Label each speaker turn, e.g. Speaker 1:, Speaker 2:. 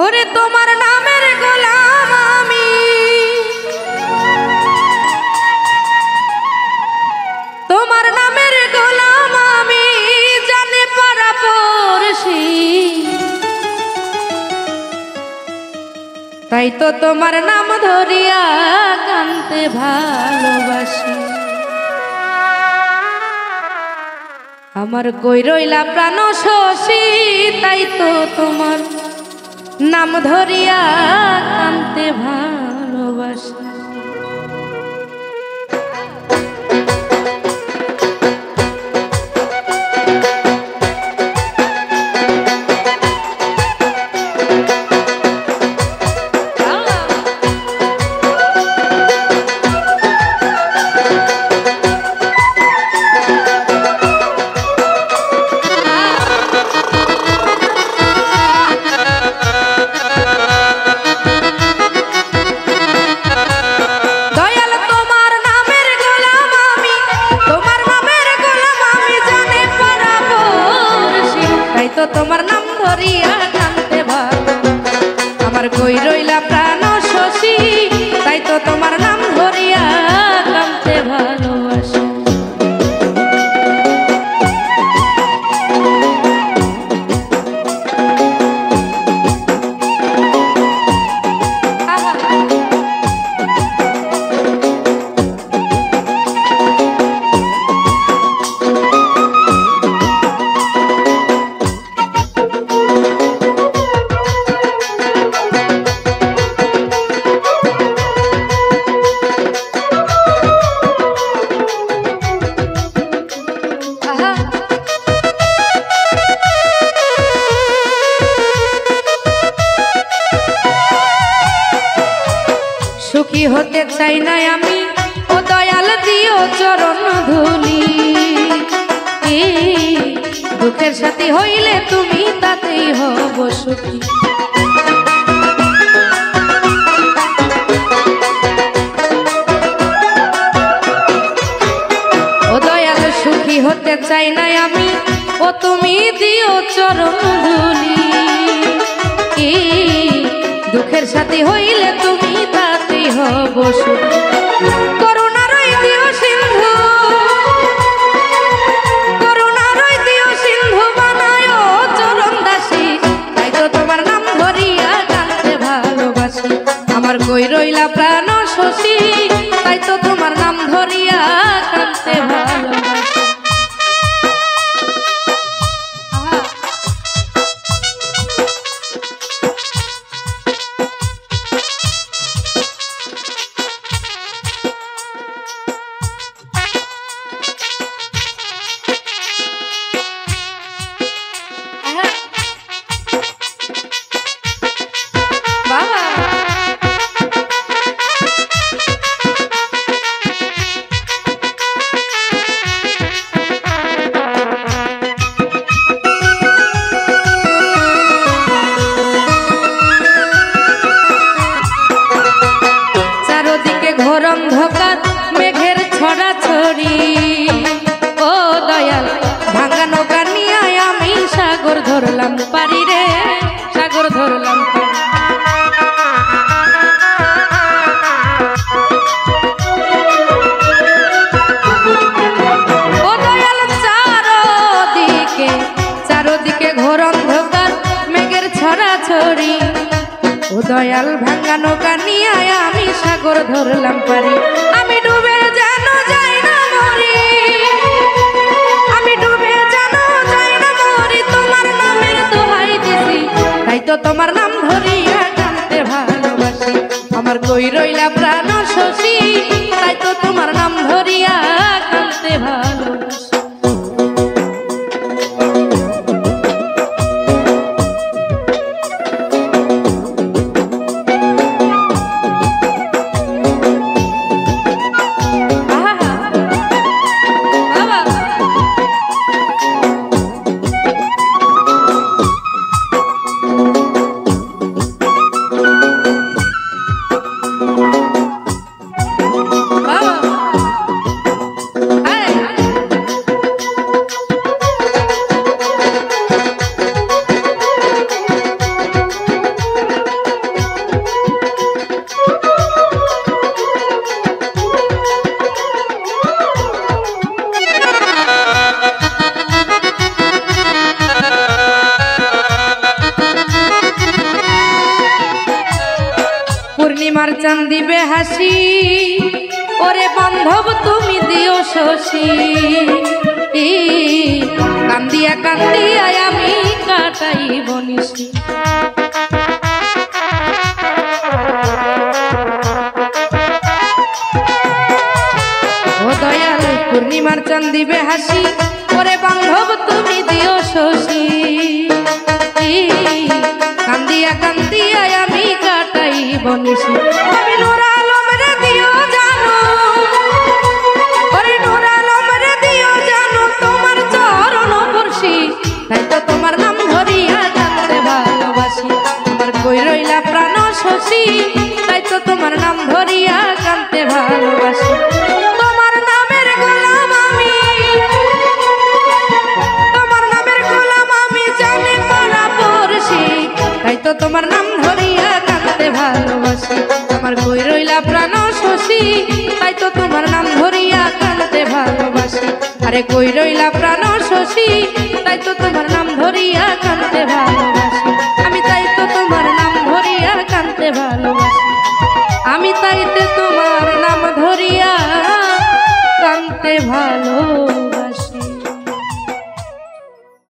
Speaker 1: ওরে তোমার নামের গোলাম আমি, তোমার নামের গোলাম আমি, জানে পাড়া পড়শি। তাই তো তোমার নাম ধরিয়া কানতে ভালোবাসি। আমার কই রইলা প্রাণ শশী, তাই তো তোমার নাম ধরিয়া কানতে ভালোবাসি। তোমার নাম ধরিয়া কানতে ভালো, আমার কই রইলা প্রাণ শশী, তাই তো তোমার নাম ধরিয়া কানতে ভালোবাসি। সুখী হতে চাই না আমি, ও দয়াল দিও চরণ ধুলি। দুঃখের সাথী হইলে তুমি তাতেই হব সুখী। ও দয়াল সুখী হতে চাই না আমি, ও তুমি দিও চরণ ধুলি। দুঃখের সাথী হইলে তুমি তাতেই হব সুখী। করুণার দিও সিন্ধু, করুণার দিও সিন্ধু বানায় চরণ দাসী, তাই তো তোমার নাম ধরিয়া কানতে ভালোবাসি। আমার কই রইলা প্রাণ শশী, তাই তো তোমার নাম ধরিয়া কানতে ভালোবাসি। চারদিকে ঘোর অন্ধকার মেঘের ছড়াছড়ি, ও দয়াল ভাঙা নৌকা নিয়ে আমি সাগর ধরলাম পারি রে, সাগর ধরলাম পারি। ও দয়াল চারদিকে, চারদিকে ঘোর অন্ধকার মেঘের ছড়াছড়ি, ও দয়াল ভাঙা নৌকা নিয়ে আমি সাগর ধরলাম পারি। আমি ডুবে যেন যাই না মরি, আমি ডুবে যেন যাই না মরি, তোমার নামের দোহাই দিছি, তাই তো তোমার নাম ধরিয়া কানতে ভালোবাসি। আমার কই রইলা প্রাণ শশী, তাই তো তোমার নাম ধরিয়া কানতে ভালোবাসি। চান দিবে হাসি, ওরে বান্ধব তুমি দিও শশী। কান্দিয়া কান্দিয়া আমি কাটাইব নিশি। ও দয়াল পূর্ণিমার চান দিবে হাসি, ওরে বান্ধব তুমি দিও শশী। কান্দিয়া কান্দিয়া আমি কাটাইব নিশি। আমি নূর আলম রে দিও জানো, ওরে নূর আলম রে দিও জানো, তোমার চরণ পরশি, তাই তো তোমার নাম ধরিয়া কাঁদতে ভালোবাসি। তোমার কই রইলা প্রাণ শশী, তাই তো তোমার নাম ধরিয়া কাঁদতে ভালোবাসি। তোমার নামের গোলাম আমি, তোমার নামের গোলাম আমি, জানি মারা পড়ছি, তাই তো তোমার নাম ধরিয়া কাঁদতে ভালোবাসি। তোমার কই রইলা প্রাণ শশী, তাই তো তোমার নাম ধরিয়া কাঁদতে ভালোবাসি। আরে কই রইলা প্রাণ শশী, তাই তো